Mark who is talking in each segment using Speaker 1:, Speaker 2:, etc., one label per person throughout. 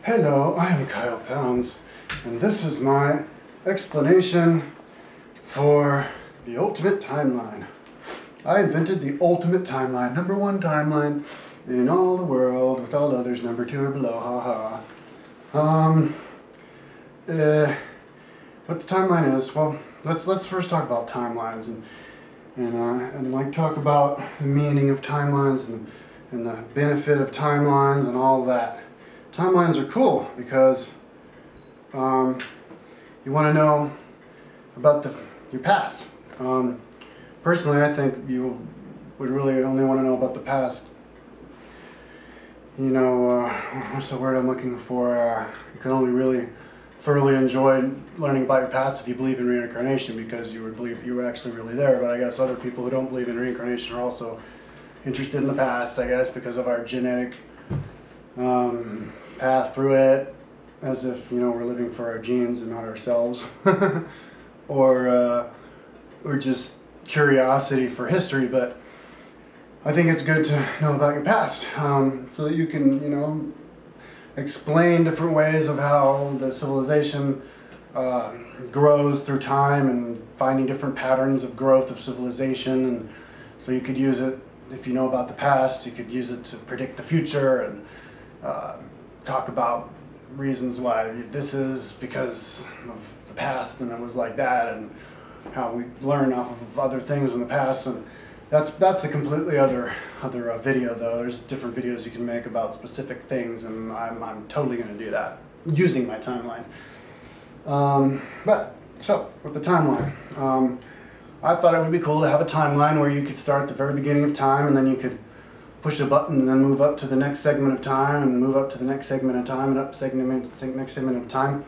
Speaker 1: Hello, I am Kyle Pounds, and this is my explanation for the ultimate timeline. I invented the ultimate timeline, number one timeline in all the world, with all others number two or below, haha. What the timeline is, well, let's first talk about timelines and like talk about the meaning of timelines and the benefit of timelines and all that. Timelines are cool because you want to know about your past. Personally, I think you would really only want to know about the past. What's the word I'm looking for? You can only really thoroughly enjoy learning about your past if you believe in reincarnation, because you would believe you were actually really there. But I guess other people who don't believe in reincarnation are also interested in the past, I guess, because of our genetic path through it, as if we're living for our genes and not ourselves, or just curiosity for history. But I think it's good to know about your past, so that you can explain different ways of how the civilization grows through time, and finding different patterns of growth of civilization. And so you could use it, if you know about the past, you could use it to predict the future and talk about reasons why this is because of the past and it was like that, and how we learn off of other things in the past. And that's a completely other video, though. There's different videos you can make about specific things, and I'm totally going to do that using my timeline. So with the timeline, I thought it would be cool to have a timeline where you could start at the very beginning of time, and then you could push a button and then move up to the next segment of time, and move up to the next segment of time, and next segment of time.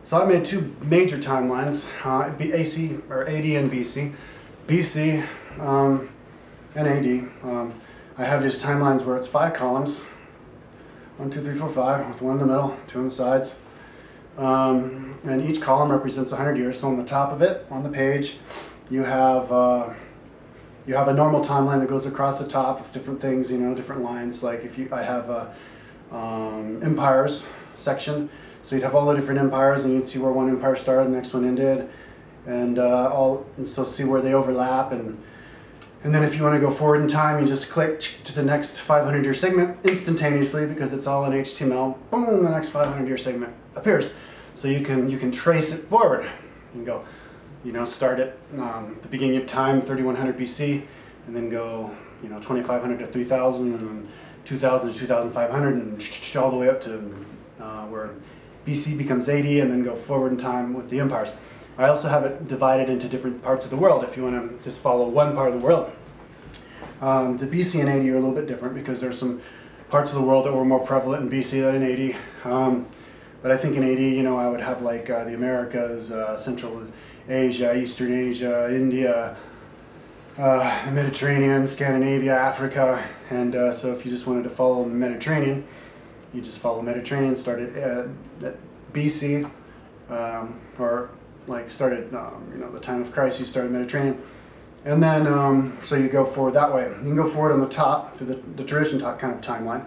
Speaker 1: So I made two major timelines, it'd be AC, or AD and BC. BC and AD. I have these timelines where it's 5 columns, 1, 2, 3, 4, 5, with 1 in the middle, 2 on the sides. And each column represents 100 years. So on the top of it, on the page, you have a normal timeline that goes across the top of different things, different lines. Like I have a empires section, so you'd have all the different empires, and you'd see where one empire started, the next one ended, and so see where they overlap. And then if you want to go forward in time, you just click to the next 500-year segment instantaneously, because it's all in HTML. Boom, the next 500-year segment appears. So you can trace it forward. You can go, start at the beginning of time, 3100 BC, and then go, 2500 to 3000, and then 2000 to 2500, and all the way up to where BC becomes 80, and then go forward in time with the empires. I also have it divided into different parts of the world if you want to just follow one part of the world. The BC and 80 are a little bit different, because there's some parts of the world that were more prevalent in BC than in 80. But I think in 80, I would have like the Americas, Central Asia, Eastern Asia, India, the Mediterranean, Scandinavia, Africa. And so if you just wanted to follow the Mediterranean, you just follow Mediterranean, start at BC, or like started, the time of Christ, you started Mediterranean. And then, so you go forward that way. You can go forward on the top through the tradition kind of timeline.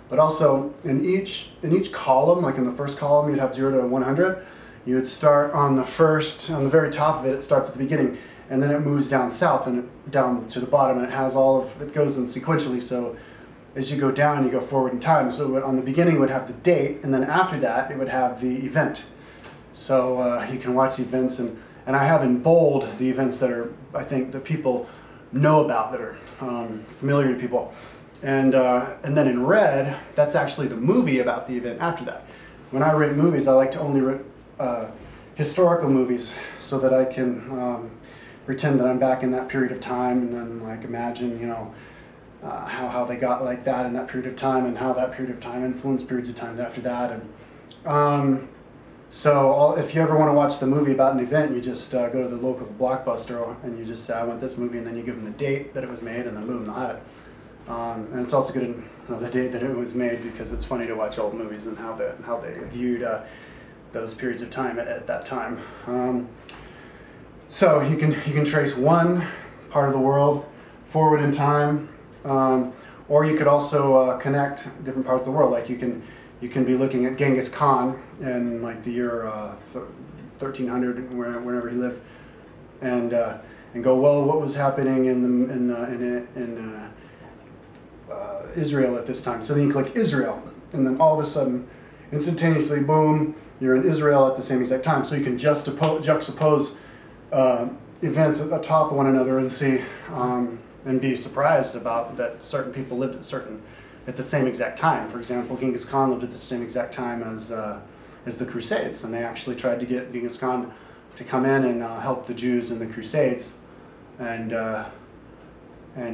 Speaker 1: But also in each column, like in the first column, you'd have 0 to 100. You would start on the very top of it. It starts at the beginning, and then it moves down south and down to the bottom, and it goes in sequentially. So as you go down, you go forward in time. So on the beginning, it would have the date, and then after that, it would have the event. So you can watch events, and I have in bold the events that I think that people know about, that are familiar to people. And then in red, that's actually the movie about the event after that. When I rate movies, I like to only rate historical movies, so that I can pretend that I'm back in that period of time, and then like imagine, how they got like that in that period of time, and how that period of time influenced periods of time after that. And so if you ever want to watch the movie about an event, you just go to the local Blockbuster, and you just say, I want this movie, and then you give them the date that it was made, and then boom, they'll have it. And it's also good to know the date that it was made, because it's funny to watch old movies and how they viewed those periods of time at that time. So you can trace one part of the world forward in time, or you could also connect different parts of the world. Like you you can be looking at Genghis Khan in like the year 1300, wherever he lived, and go, well, what was happening in Israel at this time? So then you click Israel, and then all of a sudden, instantaneously, boom, you're in Israel at the same exact time. So you can juxtapose events atop one another and see and be surprised about that certain people lived at the same exact time. For example, Genghis Khan lived at the same exact time as the Crusades, and they actually tried to get Genghis Khan to come in and help the Jews in the Crusades, and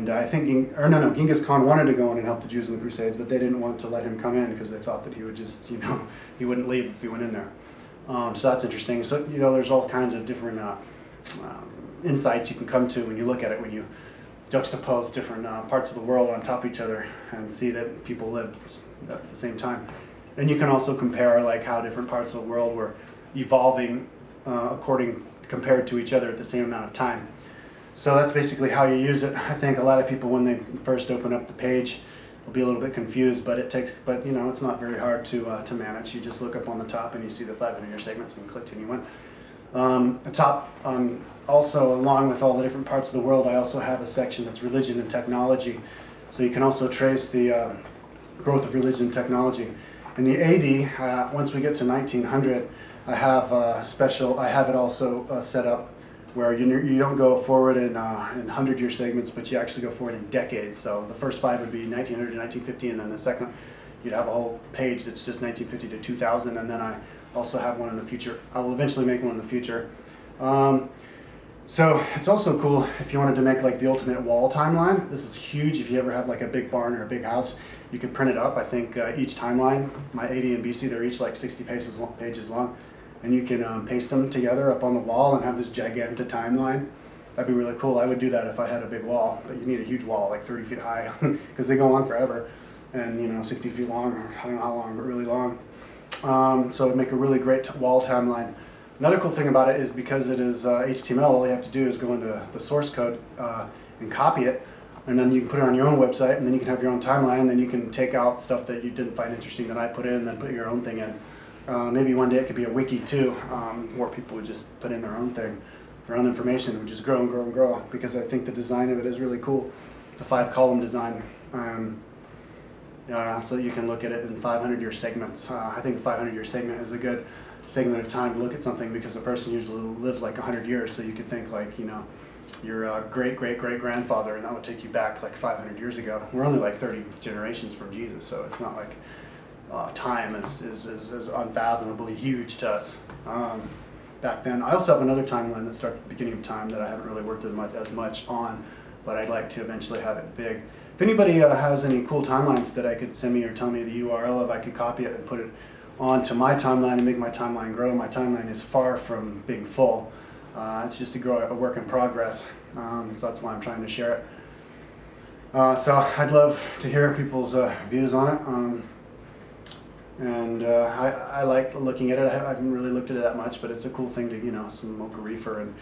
Speaker 1: I think Genghis Khan wanted to go in and help the Jews in the Crusades, but they didn't want to let him come in because they thought that he would just, he wouldn't leave if he went in there. So that's interesting. So there's all kinds of different insights you can come to when you look at it, when you juxtapose different parts of the world on top of each other and see that people lived at the same time. And you can also compare like how different parts of the world were evolving compared to each other at the same amount of time. So that's basically how you use it. I think a lot of people, when they first open up the page, will be a little bit confused, but it's not very hard to manage. You just look up on the top and you see the 500-year segments and click continue on. Also, along with all the different parts of the world, I also have a section that's religion and technology. So you can also trace the growth of religion and technology. In the AD, once we get to 1900, I have it also set up where you don't go forward in 100-year segments, but you actually go forward in decades. So the first 5 would be 1900 to 1950, and then the second, you'd have a whole page that's just 1950 to 2000, and then I also have one in the future. I will eventually make one in the future. So it's also cool if you wanted to make like the ultimate wall timeline. This is huge. If you ever have like a big barn or a big house, you could print it up. I think each timeline, my AD and BC, they're each like 60 pages long. And you can paste them together up on the wall and have this gigantic timeline. That'd be really cool. I would do that if I had a big wall, but you need a huge wall, like 30 feet high, because they go on forever, and 60 feet long, or I don't know how long, but really long. So it'd make a really great wall timeline. Another cool thing about it is because it is HTML, all you have to do is go into the source code and copy it, and then you can put it on your own website, and then you can have your own timeline, and then you can take out stuff that you didn't find interesting that I put in, and then put your own thing in. Maybe one day it could be a wiki too, where people would just put in their own thing, their own information, would just grow and grow and grow, because I think the design of it is really cool, the 5-column design. So you can look at it in 500-year segments. I think a 500-year segment is a good segment of time to look at something, because a person usually lives like 100 years, so you could think like, your great-great-great-grandfather, and that would take you back like 500 years ago. We're only like 30 generations from Jesus, so it's not like time is unfathomably huge to us back then. I also have another timeline that starts at the beginning of time that I haven't really worked as much on, but I'd like to eventually have it big. If anybody has any cool timelines that I could send me or tell me the URL of, I could copy it and put it onto my timeline and make my timeline grow. My timeline is far from being full. It's just a work in progress, so that's why I'm trying to share it. So I'd love to hear people's views on it. And I like looking at it. I haven't really looked at it that much, but it's a cool thing to, smoke a reefer and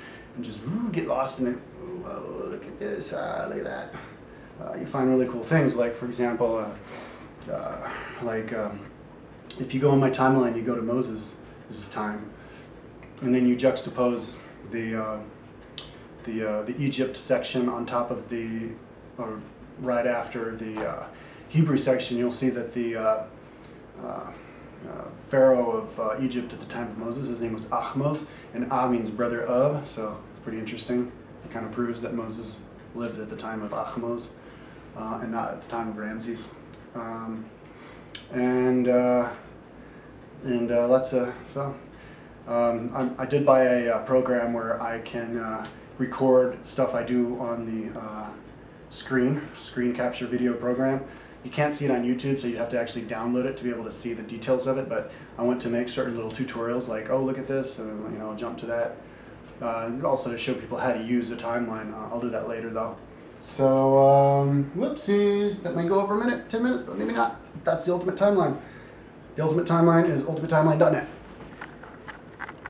Speaker 1: just get lost in it. Whoa, look at this, look at that. You find really cool things, like, for example, if you go on my timeline, you go to Moses' time, and then you juxtapose the Egypt section on top of right after the Hebrew section. You'll see that the Pharaoh of Egypt at the time of Moses, his name was Ahmose, and Ah means brother of, so it's pretty interesting. It kind of proves that Moses lived at the time of Ahmose and not at the time of Ramses. I did buy a program where I can record stuff I do on the screen capture video program. You can't see it on YouTube, so you have to actually download it to be able to see the details of it, but I want to make certain little tutorials like, oh, look at this, and jump to that. Also to show people how to use a timeline. I'll do that later though. So, whoopsies, that may go over a minute, 10 minutes, but maybe not. That's the Ultimate Timeline. The Ultimate Timeline is ultimatetimeline.net.